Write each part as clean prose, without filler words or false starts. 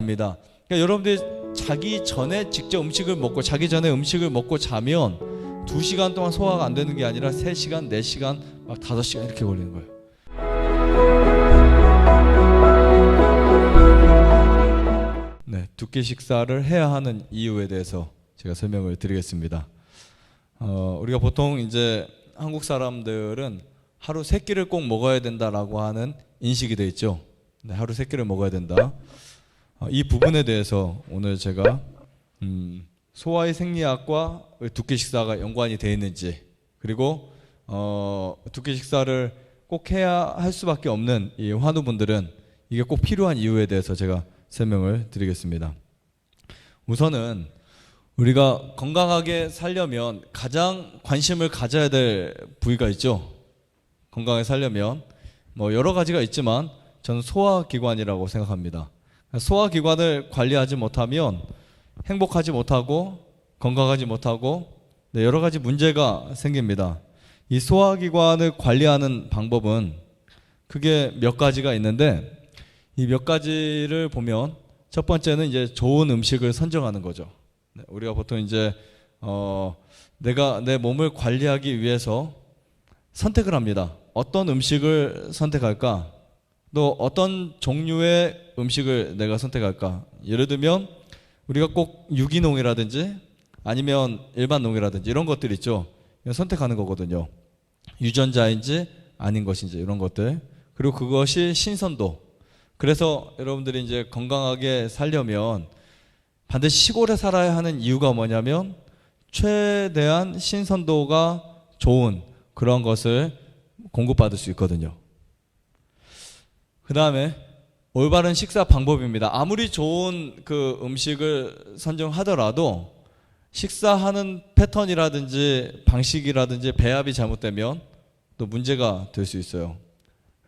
합니다. 그러니까 여러분들이 자기 전에 직접 음식을 먹고 자기 전에 음식을 먹고 자면 2시간 동안 소화가 안 되는 게 아니라 3시간, 4시간, 막 5시간 이렇게 걸리는 거예요. 네, 두 끼 식사를 해야 하는 이유에 대해서 제가 설명을 드리겠습니다. 우리가 보통 이제 한국 사람들은 하루 3끼를 꼭 먹어야 된다라고 하는 인식이 돼 있죠. 네, 하루 3끼를 먹어야 된다. 이 부분에 대해서 오늘 제가 소화의 생리학과 두 끼 식사가 연관이 되어 있는지, 그리고 두 끼 식사를 꼭 해야 할 수밖에 없는 이 환우분들은 이게 꼭 필요한 이유에 대해서 제가 설명을 드리겠습니다. 우선은 우리가 건강하게 살려면 가장 관심을 가져야 될 부위가 있죠. 건강하게 살려면 뭐 여러 가지가 있지만 저는 소화기관이라고 생각합니다. 소화기관을 관리하지 못하면 행복하지 못하고 건강하지 못하고 여러 가지 문제가 생깁니다. 이 소화기관을 관리하는 방법은 크게 몇 가지가 있는데, 이 몇 가지를 보면 첫 번째는 이제 좋은 음식을 선정하는 거죠. 우리가 보통 이제 내가 내 몸을 관리하기 위해서 선택을 합니다. 어떤 음식을 선택할까? 또 어떤 종류의 음식을 내가 선택할까? 예를 들면 우리가 꼭 유기농이라든지 아니면 일반농이라든지 이런 것들 있죠. 선택하는 거거든요. 유전자인지 아닌 것인지 이런 것들. 그리고 그것이 신선도. 그래서 여러분들이 이제 건강하게 살려면 반드시 시골에 살아야 하는 이유가 뭐냐면 최대한 신선도가 좋은 그런 것을 공급받을 수 있거든요. 그 다음에 올바른 식사 방법입니다. 아무리 좋은 그 음식을 선정하더라도 식사하는 패턴이라든지 방식이라든지 배합이 잘못되면 또 문제가 될 수 있어요.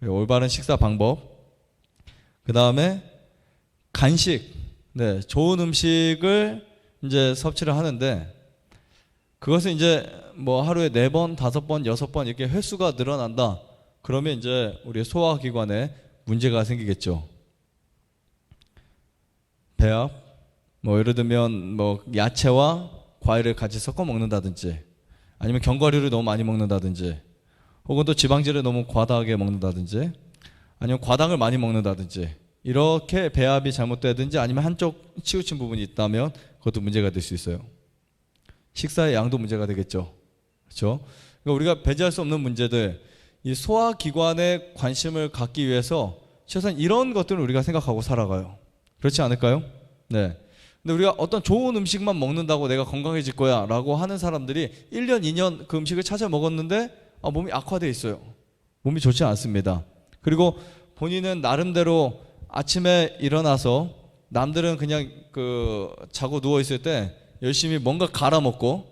올바른 식사 방법. 그 다음에 간식. 네, 좋은 음식을 이제 섭취를 하는데 그것은 이제 뭐 하루에 4번, 5번, 6번 이렇게 횟수가 늘어난다. 그러면 이제 우리 소화기관에 문제가 생기겠죠. 배합, 뭐 예를 들면 뭐 야채와 과일을 같이 섞어 먹는다든지, 아니면 견과류를 너무 많이 먹는다든지, 혹은 또 지방질을 너무 과다하게 먹는다든지, 아니면 과당을 많이 먹는다든지, 이렇게 배합이 잘못되든지 아니면 한쪽 치우친 부분이 있다면 그것도 문제가 될 수 있어요. 식사의 양도 문제가 되겠죠. 그렇죠? 그러니까 우리가 배제할 수 없는 문제들, 이 소화기관에 관심을 갖기 위해서 최소한 이런 것들을 우리가 생각하고 살아가요. 그렇지 않을까요? 네. 근데 우리가 어떤 좋은 음식만 먹는다고 내가 건강해질 거야 라고 하는 사람들이 1년, 2년 그 음식을 찾아 먹었는데 몸이 악화되어 있어요. 몸이 좋지 않습니다. 그리고 본인은 나름대로 아침에 일어나서 남들은 그냥 자고 누워 있을 때 열심히 뭔가 갈아 먹고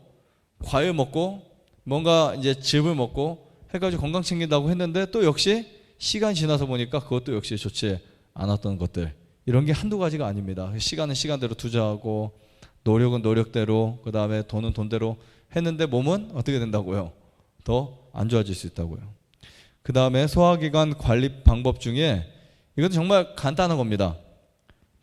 과일 먹고 뭔가 이제 즙을 먹고 해가지고 건강 챙긴다고 했는데 또 역시 시간이 지나서 보니까 그것도 역시 좋지 않았던 것들, 이런 게 한두 가지가 아닙니다. 시간은 시간대로 투자하고 노력은 노력대로, 그 다음에 돈은 돈대로 했는데 몸은 어떻게 된다고요? 더 안 좋아질 수 있다고요. 그 다음에 소화기관 관리 방법 중에 이것도 정말 간단한 겁니다.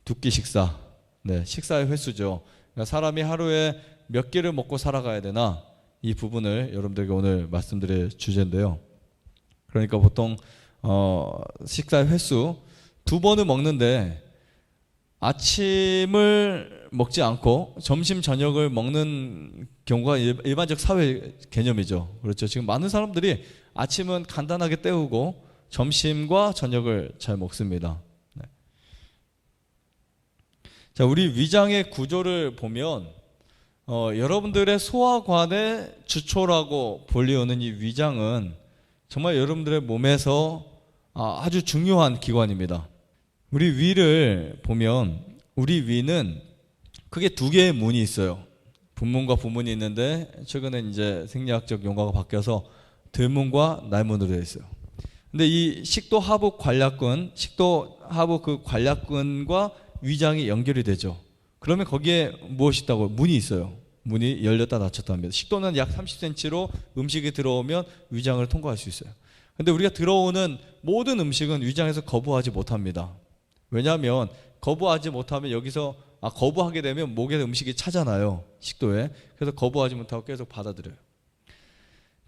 두 끼 식사. 네, 식사의 횟수죠. 그러니까 사람이 하루에 몇 끼를 먹고 살아가야 되나, 이 부분을 여러분들에게 오늘 말씀드릴 주제인데요. 그러니까 보통 식사의 횟수 2번을 먹는데 아침을 먹지 않고 점심 저녁을 먹는 경우가 일반적 사회 개념이죠. 그렇죠. 지금 많은 사람들이 아침은 간단하게 때우고 점심과 저녁을 잘 먹습니다. 네. 자, 우리 위장의 구조를 보면 여러분들의 소화관의 주초라고 불리우는 이 위장은 정말 여러분들의 몸에서 아주 중요한 기관입니다. 우리 위를 보면 우리 위는 크게 2개의 문이 있어요. 분문과 부문이 있는데 최근에 이제 생리학적 용어가 바뀌어서 들문과 날문으로 되어 있어요. 근데 이 식도 하부 관략근, 식도 하부 그 관략근과 위장이 연결이 되죠. 그러면 거기에 무엇이 있다고? 문이 있어요. 문이 열렸다 닫혔다 합니다. 식도는 약 30cm로 음식이 들어오면 위장을 통과할 수 있어요. 근데 우리가 들어오는 모든 음식은 위장에서 거부하지 못합니다. 왜냐하면 거부하지 못하면 여기서 거부하게 되면 목에 음식이 차잖아요. 식도에. 그래서 거부하지 못하고 계속 받아들여요.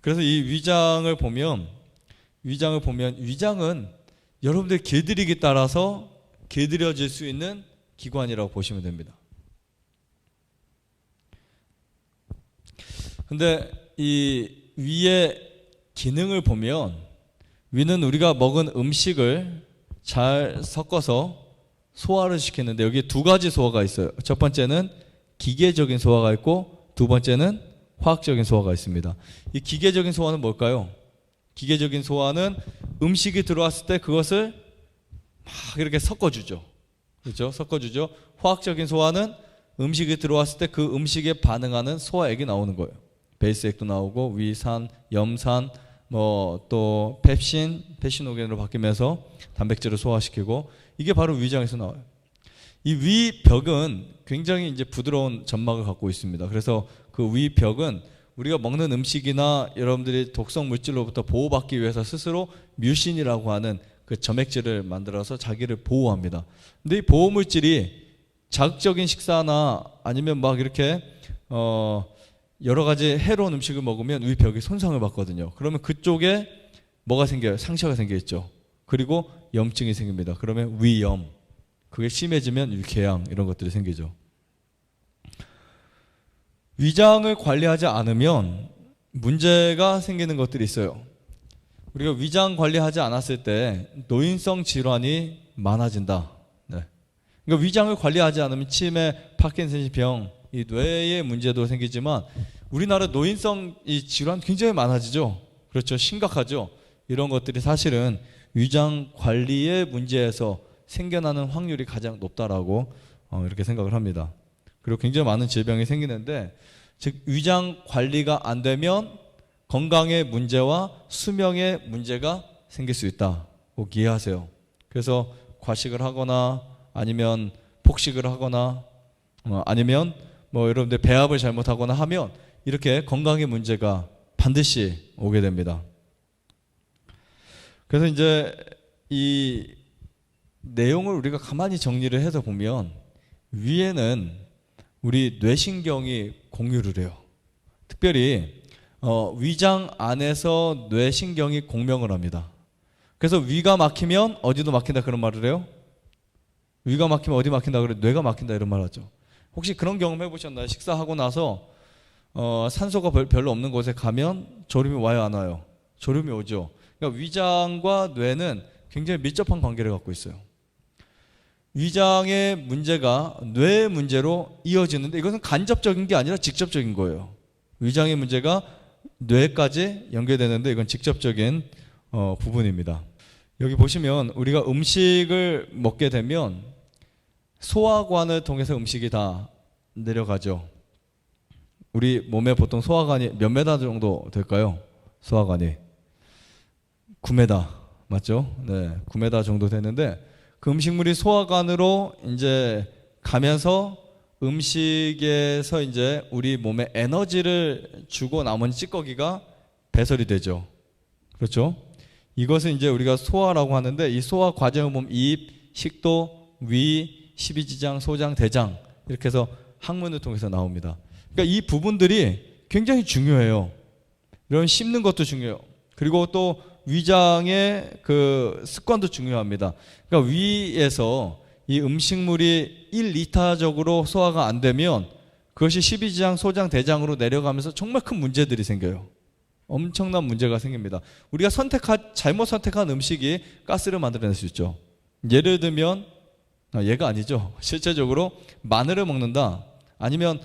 그래서 이 위장을 보면 위장은 여러분들의 길들이기 따라서 길들여질 수 있는 기관이라고 보시면 됩니다. 근데 이 위의 기능을 보면 위는 우리가 먹은 음식을 잘 섞어서 소화를 시키는데 여기에 두 가지 소화가 있어요. 첫 번째는 기계적인 소화가 있고 두 번째는 화학적인 소화가 있습니다. 이 기계적인 소화는 뭘까요? 기계적인 소화는 음식이 들어왔을 때 그것을 막 이렇게 섞어주죠. 그렇죠? 섞어주죠. 화학적인 소화는 음식이 들어왔을 때 그 음식에 반응하는 소화액이 나오는 거예요. 베이스액도 나오고 위산, 염산, 또 펩신오겐으로 바뀌면서 단백질을 소화시키고 이게 바로 위장에서 나와요. 이 위벽은 굉장히 이제 부드러운 점막을 갖고 있습니다. 그래서 그 위벽은 우리가 먹는 음식이나 여러분들이 독성 물질로부터 보호받기 위해서 스스로 뮤신이라고 하는 그 점액질을 만들어서 자기를 보호합니다. 근데 이 보호 물질이 자극적인 식사나 아니면 막 이렇게 여러 가지 해로운 음식을 먹으면 위벽이 손상을 받거든요. 그러면 그쪽에 뭐가 생겨요? 상처가 생겨있죠. 그리고 염증이 생깁니다. 그러면 위염, 그게 심해지면 위궤양 이런 것들이 생기죠. 위장을 관리하지 않으면 문제가 생기는 것들이 있어요. 우리가 위장 관리하지 않았을 때 노인성 질환이 많아진다. 네. 그러니까 위장을 관리하지 않으면 치매, 파킨슨병, 이 뇌의 문제도 생기지만 우리나라 노인성 이 질환 굉장히 많아지죠. 그렇죠. 심각하죠. 이런 것들이 사실은 위장 관리의 문제에서 생겨나는 확률이 가장 높다라고 이렇게 생각을 합니다. 그리고 굉장히 많은 질병이 생기는데 즉 위장 관리가 안 되면 건강의 문제와 수명의 문제가 생길 수 있다. 꼭 이해하세요. 그래서 과식을 하거나 아니면 폭식을 하거나 아니면 여러분들 배합을 잘못하거나 하면 이렇게 건강의 문제가 반드시 오게 됩니다. 그래서 이제 이 내용을 우리가 가만히 정리를 해서 보면 위에는 우리 뇌신경이 공유를 해요. 특별히 위장 안에서 뇌신경이 공명을 합니다. 그래서 위가 막히면 어디도 막힌다 그런 말을 해요. 위가 막히면 어디 막힌다 그래? 뇌가 막힌다 이런 말 하죠. 혹시 그런 경험 해보셨나요? 식사하고 나서 산소가 별로 없는 곳에 가면 졸음이 와요, 안 와요? 졸음이 오죠. 그러니까 위장과 뇌는 굉장히 밀접한 관계를 갖고 있어요. 위장의 문제가 뇌의 문제로 이어지는데 이것은 간접적인 게 아니라 직접적인 거예요. 위장의 문제가 뇌까지 연결되는데 이건 직접적인 부분입니다. 여기 보시면 우리가 음식을 먹게 되면 소화관을 통해서 음식이 다 내려가죠. 우리 몸에 보통 소화관이 몇 메다 정도 될까요? 소화관이 9m 맞죠? 네, 9m 정도 되는데 그 음식물이 소화관으로 이제 가면서 음식에서 이제 우리 몸에 에너지를 주고 남은 찌꺼기가 배설이 되죠. 그렇죠? 이것은 이제 우리가 소화라고 하는데 이 소화 과정을 보면 입, 식도, 위, 십이지장, 소장, 대장 이렇게 해서 항문을 통해서 나옵니다. 그러니까 이 부분들이 굉장히 중요해요. 이런 씹는 것도 중요해요. 그리고 또 위장의 그 습관도 중요합니다. 그러니까 위에서 이 음식물이 1리터적으로 소화가 안 되면 그것이 십이지장, 소장, 대장으로 내려가면서 정말 큰 문제들이 생겨요. 엄청난 문제가 생깁니다. 우리가 잘못 선택한 음식이 가스를 만들어낼 수 있죠. 예를 들면 얘가 아니죠. 실제적으로 마늘을 먹는다. 아니면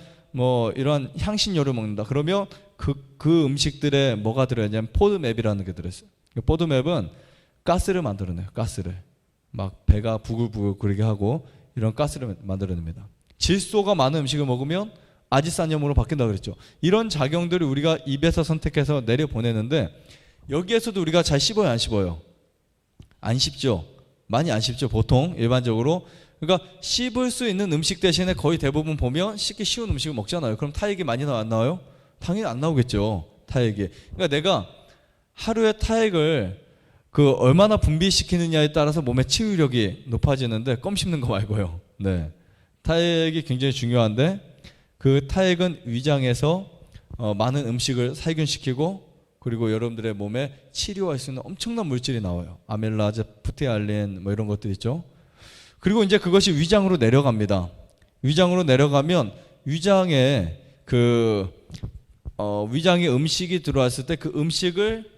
이런 향신료를 먹는다. 그러면 그 음식들에 뭐가 들어있냐면 포드맵이라는 게 들어있어요. 포드맵은 가스를 만들어내요. 가스를. 막 배가 부글부글 끓게 하고 이런 가스를 만들어냅니다. 질소가 많은 음식을 먹으면 아지산염으로 바뀐다 그랬죠. 이런 작용들을 우리가 입에서 선택해서 내려보내는데 여기에서도 우리가 잘 씹어요, 안 씹어요? 안 씹죠. 많이 안 씹죠. 보통 일반적으로. 그러니까 씹을 수 있는 음식 대신에 거의 대부분 보면 씹기 쉬운 음식을 먹잖아요. 그럼 타액이 많이 안 나와요? 당연히 안 나오겠죠. 타액이. 그러니까 내가 하루에 타액을 얼마나 분비시키느냐에 따라서 몸의 치유력이 높아지는데 껌 씹는 거 말고요. 네, 타액이 굉장히 중요한데 그 타액은 위장에서 많은 음식을 살균시키고 그리고 여러분들의 몸에 치료할 수 있는 엄청난 물질이 나와요. 아멜라제, 프티알린 뭐 이런 것들 있죠. 그리고 이제 그것이 위장으로 내려갑니다. 위장으로 내려가면 위장에 위장에 음식이 들어왔을 때 그 음식을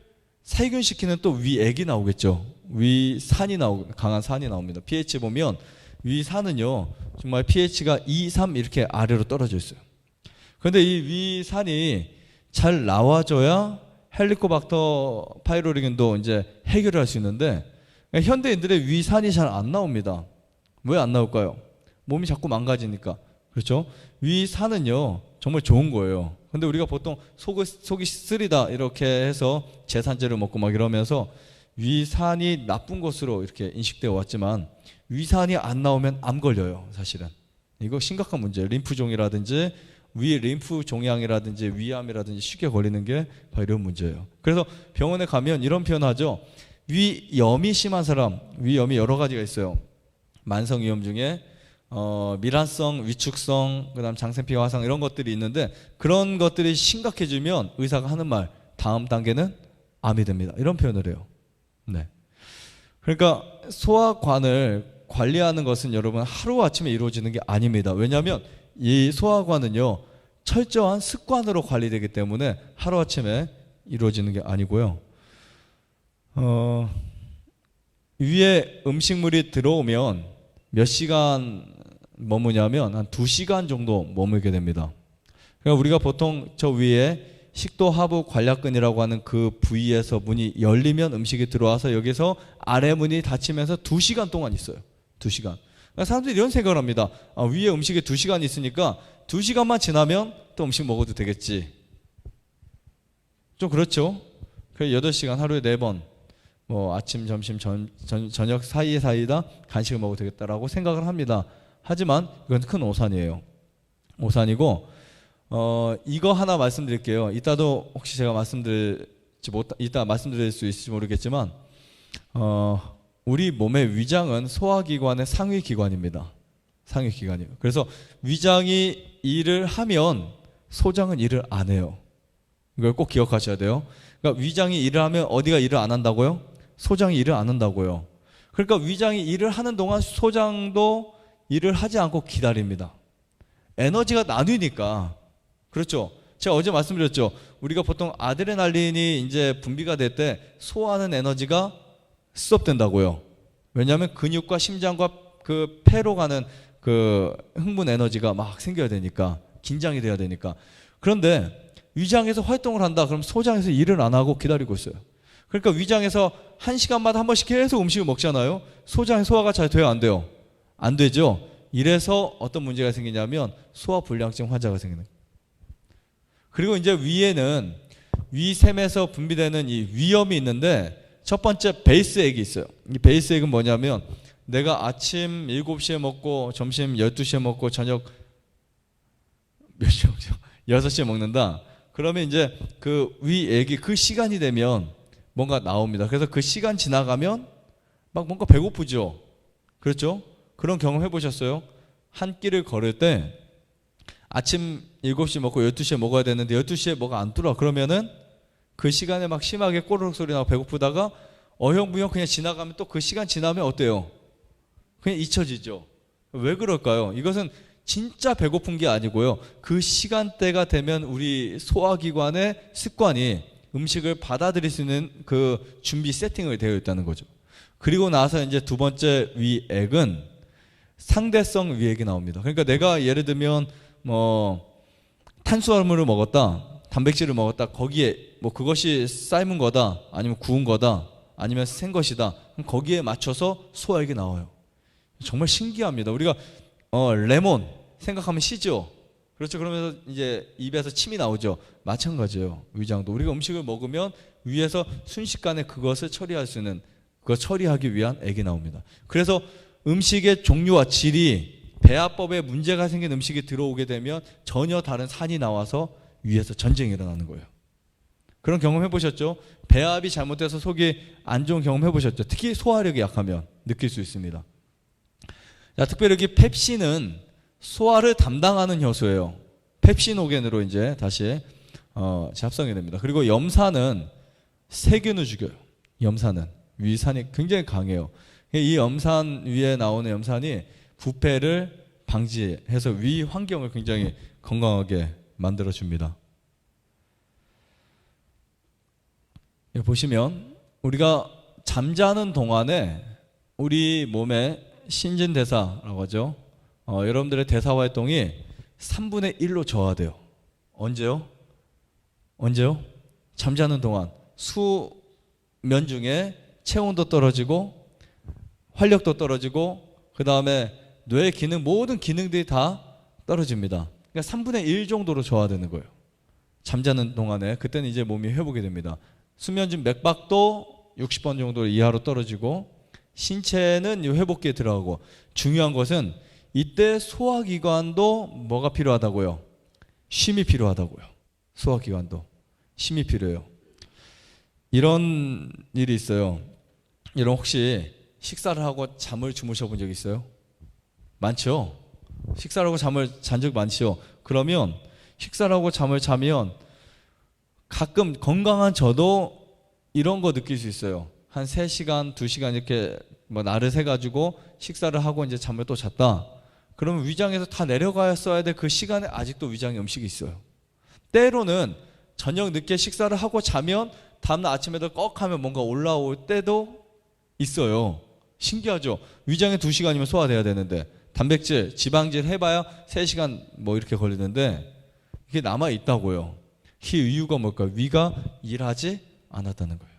살균시키는 또 위액이 나오겠죠. 위산이 강한 산이 나옵니다. pH 보면 위산은요 정말 pH가 2, 3 이렇게 아래로 떨어져 있어요. 그런데 이 위산이 잘 나와줘야 헬리코박터 파이로리균도 이제 해결을 할 수 있는데 현대인들의 위산이 잘 안 나옵니다. 왜 안 나올까요? 몸이 자꾸 망가지니까. 그렇죠? 위산은요 정말 좋은 거예요. 근데 우리가 보통 속이 쓰리다 이렇게 해서 제산제를 먹고 막 이러면서 위산이 나쁜 것으로 이렇게 인식되어 왔지만 위산이 안 나오면 암 걸려요. 사실은 이거 심각한 문제예요. 림프종이라든지 위 림프 종양이라든지 위암이라든지 쉽게 걸리는 게 바로 이런 문제예요. 그래서 병원에 가면 이런 표현하죠. 위염이 심한 사람, 위염이 여러 가지가 있어요. 만성 위염 중에 밀환성, 위축성, 그다음 장생피 화상 이런 것들이 있는데 그런 것들이 심각해지면 의사가 하는 말 다음 단계는 암이 됩니다. 이런 표현을 해요. 네. 그러니까 소화관을 관리하는 것은 여러분 하루아침에 이루어지는 게 아닙니다. 왜냐하면 이 소화관은요 철저한 습관으로 관리되기 때문에 하루아침에 이루어지는 게 아니고요. 위에 음식물이 들어오면 몇 시간 머무냐면 한 2시간 정도 머물게 됩니다. 그러니까 우리가 보통 저 위에 식도 하부 관략근이라고 하는 그 부위에서 문이 열리면 음식이 들어와서 여기서 아래 문이 닫히면서 2시간 동안 있어요. 2시간. 그러니까 사람들이 이런 생각을 합니다. 위에 음식이 2시간 있으니까 2시간만 지나면 또 음식 먹어도 되겠지. 좀 그렇죠. 그래서 8시간 하루에 4번 뭐 아침, 점심, 저녁 사이다 간식을 먹어도 되겠다라고 생각을 합니다. 하지만 이건 큰 오산이에요. 오산이고 이거 하나 말씀드릴게요. 이따도 혹시 제가 이따 말씀드릴 수 있을지 모르겠지만 우리 몸의 위장은 소화기관의 상위기관입니다. 상위기관이에요. 그래서 위장이 일을 하면 소장은 일을 안 해요. 이걸 꼭 기억하셔야 돼요. 그러니까 위장이 일을 하면 어디가 일을 안 한다고요? 소장이 일을 안 한다고요. 그러니까 위장이 일을 하는 동안 소장도 일을 하지 않고 기다립니다. 에너지가 나뉘니까. 그렇죠. 제가 어제 말씀드렸죠. 우리가 보통 아드레날린이 이제 분비가 될 때 소화하는 에너지가 스톱된다고요. 왜냐하면 근육과 심장과 그 폐로 가는 그 흥분 에너지가 막 생겨야 되니까, 긴장이 돼야 되니까. 그런데 위장에서 활동을 한다. 그럼 소장에서 일을 안 하고 기다리고 있어요. 그러니까 위장에서 1시간마다 한 번씩 계속 음식을 먹잖아요. 소장의 소화가 잘 돼요, 안 돼요? 안 되죠. 이래서 어떤 문제가 생기냐면 소화불량증 환자가 생기는 거예요. 그리고 이제 위에는 위샘에서 분비되는 이 위염이 있는데 첫 번째 베이스액이 있어요. 이 베이스액은 뭐냐면 내가 아침 7시에 먹고 점심 12시에 먹고 저녁 몇 시에 먹죠? 6시에 먹는다. 그러면 이제 그 위액이 그 시간이 되면 뭔가 나옵니다. 그래서 그 시간 지나가면 막 뭔가 배고프죠. 그렇죠? 그런 경험 해보셨어요? 한 끼를 걸을 때 아침 7시 먹고 12시에 먹어야 되는데 12시에 뭐가 안 뚫어. 그러면은 그 시간에 막 심하게 꼬르륵 소리 나고 배고프다가 어영부영 그냥 지나가면 또 그 시간 지나면 어때요? 그냥 잊혀지죠. 왜 그럴까요? 이것은 진짜 배고픈 게 아니고요. 그 시간대가 되면 우리 소화기관의 습관이 음식을 받아들일 수 있는 그 준비 세팅을 되어 있다는 거죠. 그리고 나서 이제 두 번째 위액은 상대성 위액이 나옵니다. 그러니까 내가 예를 들면 뭐 탄수화물을 먹었다, 단백질을 먹었다, 거기에 뭐 그것이 삶은 거다, 아니면 구운 거다, 아니면 생 것이다. 거기에 맞춰서 소화액이 나와요. 정말 신기합니다. 우리가 레몬 생각하면 시죠. 그렇죠. 그러면서 이제 입에서 침이 나오죠. 마찬가지예요. 위장도 우리가 음식을 먹으면 위에서 순식간에 그것을 처리할 수 있는, 그걸 처리하기 위한 액이 나옵니다. 그래서 음식의 종류와 질이, 배합법에 문제가 생긴 음식이 들어오게 되면 전혀 다른 산이 나와서 위에서 전쟁이 일어나는 거예요. 그런 경험 해보셨죠? 배합이 잘못돼서 속이 안 좋은 경험 해보셨죠? 특히 소화력이 약하면 느낄 수 있습니다. 자, 특별히 여기 펩신은 소화를 담당하는 효소예요. 펩시노겐으로 이제 다시 합성이 됩니다. 그리고 염산은 세균을 죽여요. 염산은 위산이 굉장히 강해요. 이 염산 위에 나오는 염산이 부패를 방지해서 위 환경을 굉장히 건강하게 만들어 줍니다. 보시면 우리가 잠자는 동안에 우리 몸의 신진대사라고 하죠. 여러분들의 대사 활동이 3분의 1로 저하돼요. 언제요? 잠자는 동안 수면 중에 체온도 떨어지고 활력도 떨어지고 그 다음에 뇌 기능 모든 기능들이 다 떨어집니다. 그러니까 3분의 1 정도로 저하되는 거예요. 잠자는 동안에 그때는 이제 몸이 회복이 됩니다. 수면 중 맥박도 60번 정도 이하로 떨어지고 신체는 회복기에 들어가고 중요한 것은 이때 소화기관도 뭐가 필요하다고요? 쉼이 필요하다고요. 소화기관도 쉼이 필요해요. 이런 일이 있어요. 여러분 혹시 식사를 하고 잠을 주무셔 본 적 있어요? 많죠? 식사를 하고 잠을 잔 적 많죠? 그러면 식사를 하고 잠을 자면 가끔 건강한 저도 이런 거 느낄 수 있어요. 한 3시간, 2시간 이렇게 날을 새가지고 식사를 하고 이제 잠을 또 잤다. 그러면 위장에서 다 내려갔어야 될 그 시간에 아직도 위장에 음식이 있어요. 때로는 저녁 늦게 식사를 하고 자면 다음날 아침에도 꺽 하면 뭔가 올라올 때도 있어요. 신기하죠? 위장에 2시간이면 소화돼야 되는데 단백질, 지방질 해봐야 3시간 이렇게 걸리는데 이게 남아있다고요. 이 이유가 뭘까요? 위가 일하지 않았다는 거예요.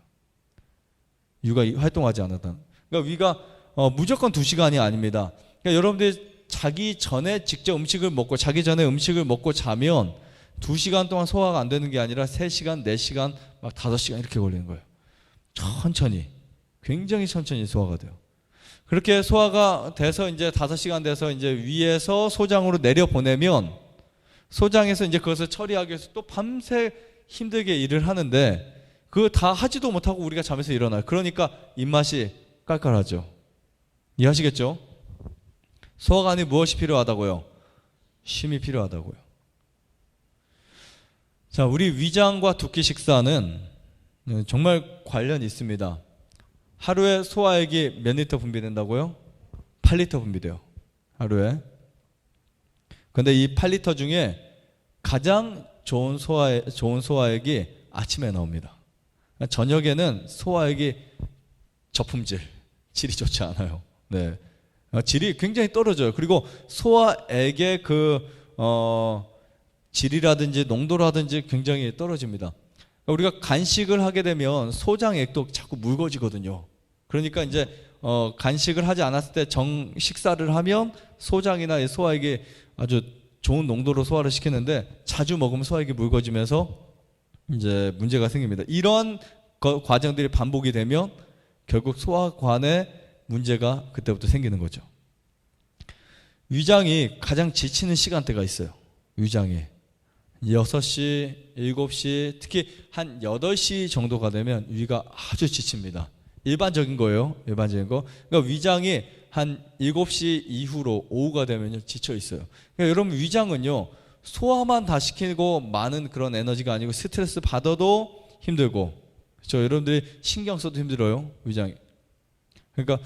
위가 활동하지 않았다는 거예요. 그러니까 위가 무조건 2시간이 아닙니다. 그러니까 여러분들이 자기 전에 직접 음식을 먹고 자기 전에 음식을 먹고 자면 2시간 동안 소화가 안 되는 게 아니라 3시간, 4시간, 5시간 이렇게 걸리는 거예요. 천천히, 굉장히 천천히 소화가 돼요. 그렇게 소화가 돼서 이제 5시간 돼서 이제 위에서 소장으로 내려보내면 소장에서 이제 그것을 처리하기 위해서 또 밤새 힘들게 일을 하는데 그거 다 하지도 못하고 우리가 잠에서 일어나요. 그러니까 입맛이 깔깔하죠. 이해하시겠죠? 소화관이 무엇이 필요하다고요? 쉼이 필요하다고요. 자, 우리 위장과 두끼 식사는 정말 관련이 있습니다. 하루에 소화액이 몇 리터 분비된다고요? 8리터 분비돼요. 하루에. 근데 이 8리터 중에 가장 좋은 소화액이 아침에 나옵니다. 저녁에는 소화액이 저품질, 질이 좋지 않아요. 네. 질이 굉장히 떨어져요. 그리고 소화액의 질이라든지 농도라든지 굉장히 떨어집니다. 우리가 간식을 하게 되면 소장액도 자꾸 묽어지거든요. 그러니까 이제 간식을 하지 않았을 때 식사를 하면 소장이나 소화액이 아주 좋은 농도로 소화를 시키는데 자주 먹으면 소화액이 묽어지면서 이제 문제가 생깁니다. 이런 과정들이 반복이 되면 결국 소화관에 문제가 그때부터 생기는 거죠. 위장이 가장 지치는 시간대가 있어요. 위장이 6시, 7시, 특히 한 8시 정도가 되면 위가 아주 지칩니다. 일반적인 거예요. 일반적인 거. 그러니까 위장이 한 7시 이후로 오후가 되면 지쳐 있어요. 그러니까 여러분 위장은요. 소화만 다 시키고 많은 그런 에너지가 아니고 스트레스 받아도 힘들고 그렇죠. 여러분들이 신경 써도 힘들어요. 위장이. 그러니까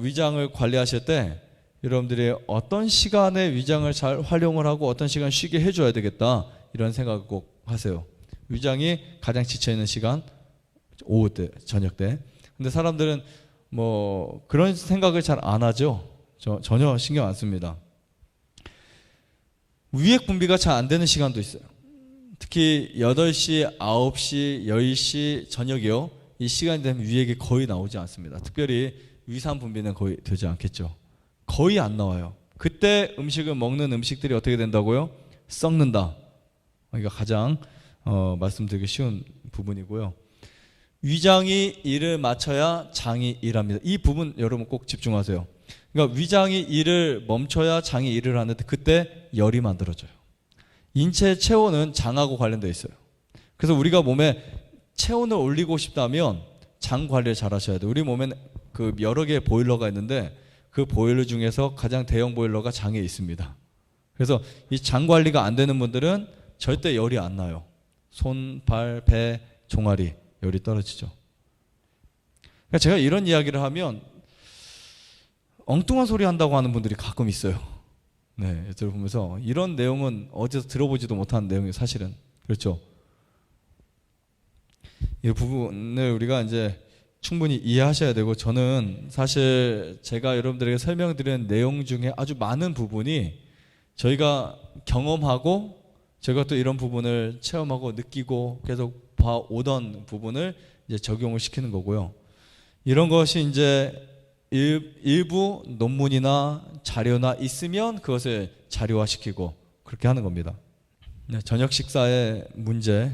위장을 관리하실 때 여러분들이 어떤 시간에 위장을 잘 활용을 하고 어떤 시간 쉬게 해줘야 되겠다 이런 생각을 꼭 하세요. 위장이 가장 지쳐있는 시간 오후 때, 저녁 때. 근데 사람들은 그런 생각을 잘 안 하죠. 전혀 신경 안 씁니다. 위액 분비가 잘 안 되는 시간도 있어요. 특히 8시, 9시, 10시 저녁이요. 이 시간이 되면 위액이 거의 나오지 않습니다. 특별히 위산 분비는 거의 되지 않겠죠. 거의 안 나와요. 그때 음식을 먹는 음식들이 어떻게 된다고요? 썩는다. 그러니까 가장 말씀드리기 쉬운 부분이고요. 위장이 일을 마쳐야 장이 일합니다. 이 부분 여러분 꼭 집중하세요. 그러니까 위장이 일을 멈춰야 장이 일을 하는데 그때 열이 만들어져요. 인체 체온은 장하고 관련되어 있어요. 그래서 우리가 몸에 체온을 올리고 싶다면 장 관리를 잘 하셔야 돼요. 우리 몸에는 여러 개의 보일러가 있는데 그 보일러 중에서 가장 대형 보일러가 장에 있습니다. 그래서 이 장 관리가 안 되는 분들은 절대 열이 안 나요. 손, 발, 배, 종아리 열이 떨어지죠. 그러니까 제가 이런 이야기를 하면 엉뚱한 소리 한다고 하는 분들이 가끔 있어요. 네, 들어보면서 이런 내용은 어디서 들어보지도 못한 내용이에요, 사실은. 그렇죠. 이 부분을 우리가 이제 충분히 이해하셔야 되고, 저는 사실 제가 여러분들에게 설명드리는 내용 중에 아주 많은 부분이 저희가 경험하고 제가 또 이런 부분을 체험하고 느끼고 계속 봐오던 부분을 이제 적용을 시키는 거고요. 이런 것이 이제 일부 논문이나 자료나 있으면 그것을 자료화시키고 그렇게 하는 겁니다. 네, 저녁 식사의 문제.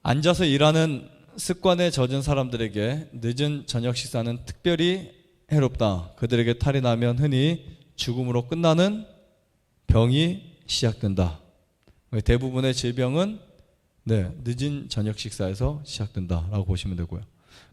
앉아서 일하는 습관에 젖은 사람들에게 늦은 저녁 식사는 특별히 해롭다. 그들에게 탈이 나면 흔히 죽음으로 끝나는 병이 시작된다. 대부분의 질병은 늦은 저녁 식사에서 시작된다라고 보시면 되고요.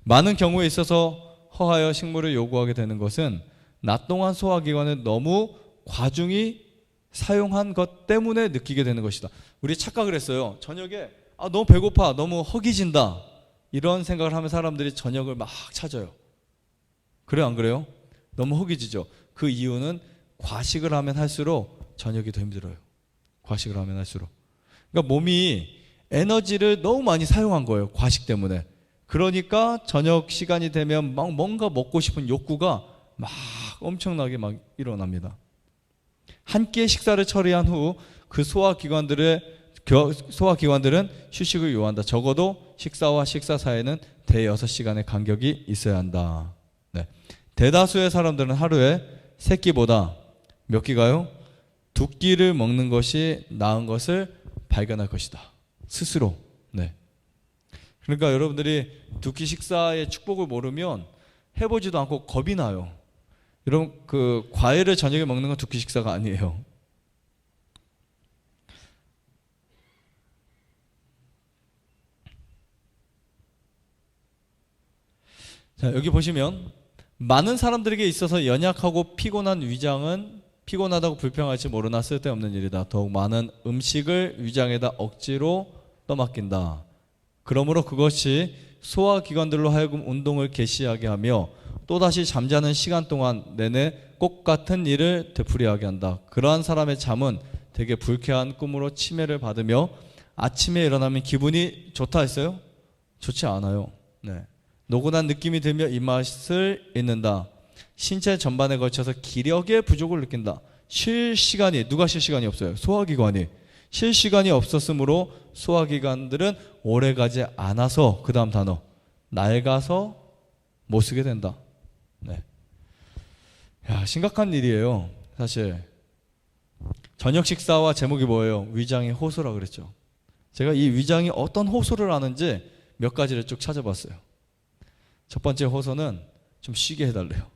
많은 경우에 있어서 허하여 식물을 요구하게 되는 것은 낮 동안 소화기관을 너무 과중히 사용한 것 때문에 느끼게 되는 것이다. 우리 착각을 했어요. 저녁에 너무 배고파, 너무 허기진다, 이런 생각을 하면 사람들이 저녁을 막 찾아요. 그래요, 안 그래요? 너무 허기지죠. 그 이유는 과식을 하면 할수록 저녁이 더 힘들어요. 과식을 하면 할수록. 그러니까 몸이 에너지를 너무 많이 사용한 거예요, 과식 때문에. 그러니까 저녁 시간이 되면 막 뭔가 먹고 싶은 욕구가 막 엄청나게 막 일어납니다. 한 끼의 식사를 처리한 후 그 소화기관들은 휴식을 요한다. 적어도 식사와 식사 사이에는 대여섯 시간의 간격이 있어야 한다. 네. 대다수의 사람들은 하루에 3끼보다 몇 끼가요? 2끼를 먹는 것이 나은 것을 발견할 것이다, 스스로. 네. 그러니까 여러분들이 2끼 식사의 축복을 모르면 해보지도 않고 겁이 나요. 여러분, 그 과일을 저녁에 먹는 건 2끼 식사가 아니에요. 자, 여기 보시면 많은 사람들에게 있어서 연약하고 피곤한 위장은 피곤하다고 불평할지 모르나 쓸데없는 일이다. 더욱 많은 음식을 위장에다 억지로 떠맡긴다. 그러므로 그것이 소화기관들로 하여금 운동을 개시하게 하며 또다시 잠자는 시간 동안 내내 똑같은 일을 되풀이하게 한다. 그러한 사람의 잠은 되게 불쾌한 꿈으로 치매를 받으며 아침에 일어나면 기분이 좋다 했어요? 좋지 않아요. 네. 노곤한 느낌이 들며 입맛을 잃는다. 신체 전반에 걸쳐서 기력의 부족을 느낀다. 쉴 시간이, 누가 쉴 시간이 없어요? 소화기관이. 쉴 시간이 없었으므로 소화기관들은 오래가지 않아서, 그 다음 단어, 낡아서 못 쓰게 된다. 네. 야, 심각한 일이에요. 사실 저녁 식사와 제목이 뭐예요? 위장의 호소라 그랬죠. 제가 이 위장이 어떤 호소를 하는지 몇 가지를 쭉 찾아봤어요. 첫 번째 호소는 좀 쉬게 해달래요.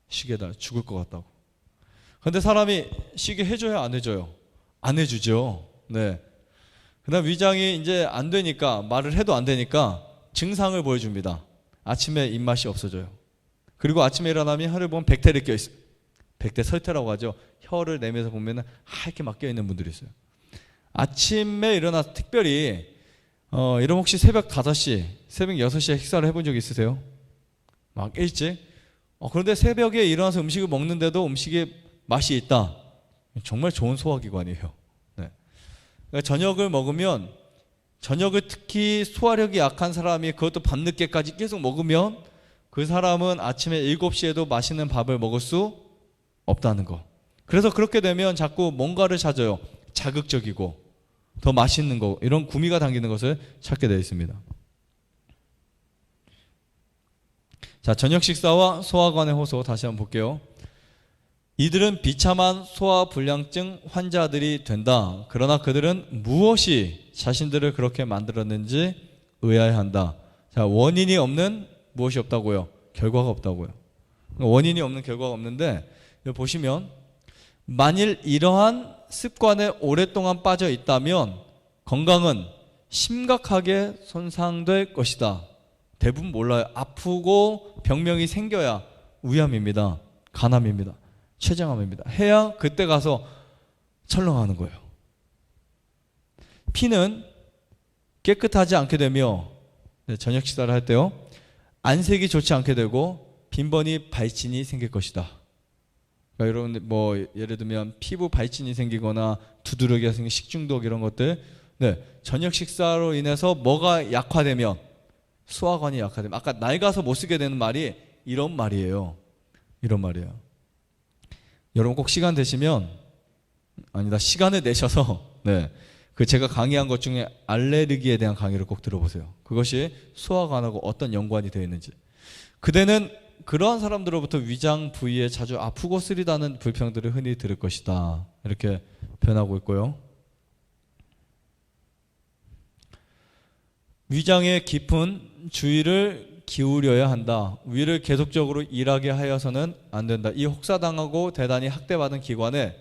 쉬게 해달래요. 죽을 것 같다고. 그런데 사람이 쉬게 해줘야 안 해줘요? 안 해주죠. 네. 그 다음 위장이 이제 안 되니까, 말을 해도 안 되니까 증상을 보여줍니다. 아침에 입맛이 없어져요. 그리고 아침에 일어나면 혀를 보면 백태를 껴있어요. 백태 설태라고 하죠. 혀를 내면서 보면 하얗게 막 껴있는 분들이 있어요. 아침에 일어나서 특별히 이런, 혹시 새벽 5시, 새벽 6시에 식사를 해본 적 있으세요? 막 일찍? 그런데 새벽에 일어나서 음식을 먹는데도 음식에 맛이 있다. 정말 좋은 소화기관이에요. 네. 그러니까 저녁을 먹으면, 저녁을 특히 소화력이 약한 사람이 그것도 밤늦게까지 계속 먹으면 그 사람은 아침에 7시에도 맛있는 밥을 먹을 수 없다는 거. 그래서 그렇게 되면 자꾸 뭔가를 찾아요. 자극적이고 더 맛있는 거, 이런 구미가 당기는 것을 찾게 되어 있습니다. 자, 저녁 식사와 소화관의 호소 다시 한번 볼게요. 이들은 비참한 소화불량증 환자들이 된다. 그러나 그들은 무엇이 자신들을 그렇게 만들었는지 의아해한다. 자, 원인이 없는 무엇이 없다고요? 결과가 없다고요. 원인이 없는 결과가 없는데, 여기 보시면 만일 이러한 습관에 오랫동안 빠져 있다면 건강은 심각하게 손상될 것이다. 대부분 몰라요. 아프고 병명이 생겨야 위암입니다. 간암입니다. 췌장암입니다. 해야 그때 가서 철렁하는 거예요. 피는 깨끗하지 않게 되며 저녁 식사를 할 때요, 안색이 좋지 않게 되고 빈번히 발진이 생길 것이다. 그러니까 여러분 뭐 예를 들면 피부 발진이 생기거나 두드러기가 생긴 식중독 이런 것들, 저녁 식사로 인해서 뭐가 약화되면, 소화관이 약화되면, 아까 낡아서 못 쓰게 되는 말이 이런 말이에요. 이런 말이에요. 여러분 꼭 시간 되시면, 아니다, 시간을 내셔서 그 제가 강의한 것 중에 알레르기에 대한 강의를 꼭 들어보세요. 그것이 소화관하고 어떤 연관이 되어 있는지. 그대는 그러한 사람들로부터 위장 부위에 자주 아프고 쓰리다는 불평들을 흔히 들을 것이다. 이렇게 표현하고 있고요. 위장에 깊은 주의를 기울여야 한다. 위를 계속적으로 일하게 하여서는 안 된다. 이 혹사당하고 대단히 학대받은 기관에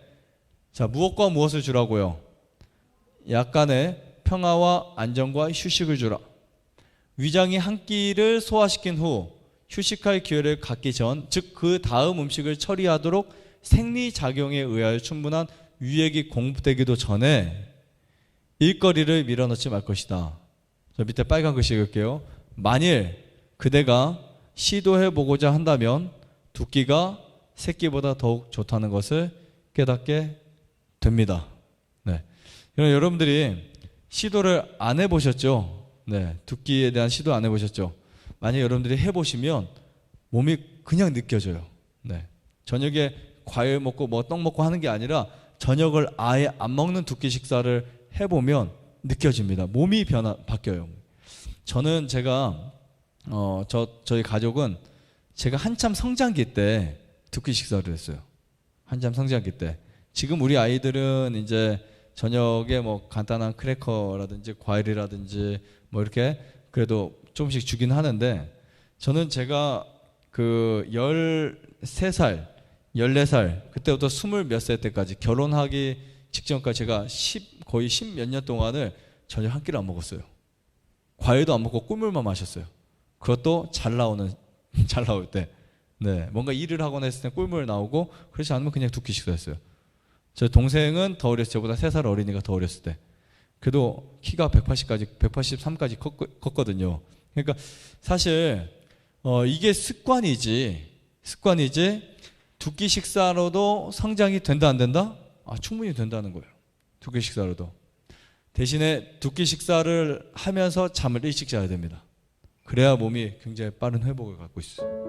무엇과 무엇을 주라고요? 약간의 평화와 안정과 휴식을 주라. 위장이 한 끼를 소화시킨 후 휴식할 기회를 갖기 전, 즉 그 다음 음식을 처리하도록 생리작용에 의하여 충분한 유액이 공급되기도 전에 일거리를 밀어넣지 말 것이다. 저 밑에 빨간 글씨 읽을게요. 만일 그대가 시도해보고자 한다면 두 끼가 세 끼보다 더욱 좋다는 것을 깨닫게 됩니다. 여러분들이 시도를 안 해보셨죠? 두 끼에 대한 시도 안 해보셨죠? 만약 여러분들이 해보시면 몸이 그냥 느껴져요. 저녁에 과일 먹고 뭐 떡 먹고 하는 게 아니라 저녁을 아예 안 먹는 두 끼 식사를 해보면 느껴집니다. 몸이 바뀌어요. 저는 저희 가족은 제가 한참 성장기 때 두 끼 식사를 했어요. 한참 성장기 때. 지금 우리 아이들은 이제 저녁에 뭐 간단한 크래커라든지 과일이라든지 뭐 이렇게 그래도 조금씩 주긴 하는데, 저는 제가 그 13살, 14살 그때부터 20 몇 살 때까지 결혼하기 직전까지 제가 거의 10 몇 년 동안을 저녁 한 끼를 안 먹었어요. 과일도 안 먹고 꿀물만 마셨어요. 그것도 잘 나올 때. 뭔가 일을 하거나 했을 때 꿀물 나오고, 그렇지 않으면 그냥 두 끼 식사했어요. 저 동생은 더 어렸을 때, 저보다 3살 어린이가 더 어렸을 때. 그래도 키가 183까지 컸거든요. 그러니까 사실 이게 습관이지 두 끼 식사로도 성장이 된다 안 된다? 충분히 된다는 거예요. 두 끼 식사로도. 대신에 두 끼 식사를 하면서 잠을 일찍 자야 됩니다. 그래야 몸이 굉장히 빠른 회복을 갖고 있어요.